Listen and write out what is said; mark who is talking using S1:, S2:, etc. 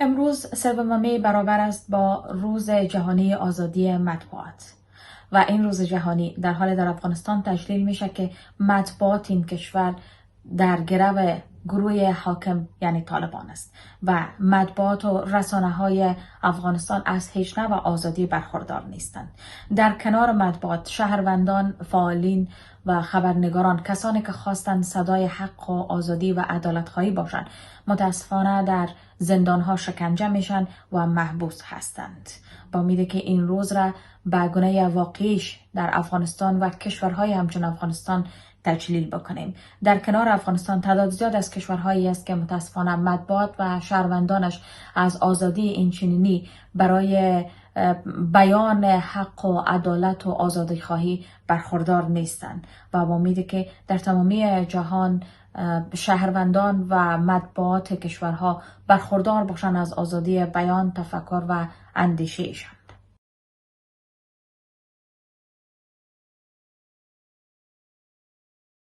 S1: امروز 3 می برابر است با روز جهانی آزادی مطبوعات و این روز جهانی در حال در افغانستان تجلیل میشه که مطبوعات این کشور در گرو گروه حاکم یعنی طالبان است و مطبوعات و رسانه های افغانستان از هیچ نوع آزادی برخوردار نیستند. در کنار مطبوعات، شهروندان، فعالین و خبرنگاران، کسانی که خواستند صدای حق و آزادی و عدالت خواهی باشند، متاسفانه در زندان ها شکنجه میشن و محبوس هستند. با امیده که این روز را به گونه واقعیش در افغانستان و کشورهای همچون افغانستان تجلیل بکنیم. در کنار افغانستان تعداد زیاد از کشورهایی است که متاسفانه مطبوعات و شهروندانش از آزادی اینچنینی برای بیان حق و عدالت و آزادی خواهی برخوردار نیستند و با امیده که در تمامی جهان شهروندان و مطبوعات کشورها برخوردار باشند از آزادی بیان، تفکر و اندیشهشان.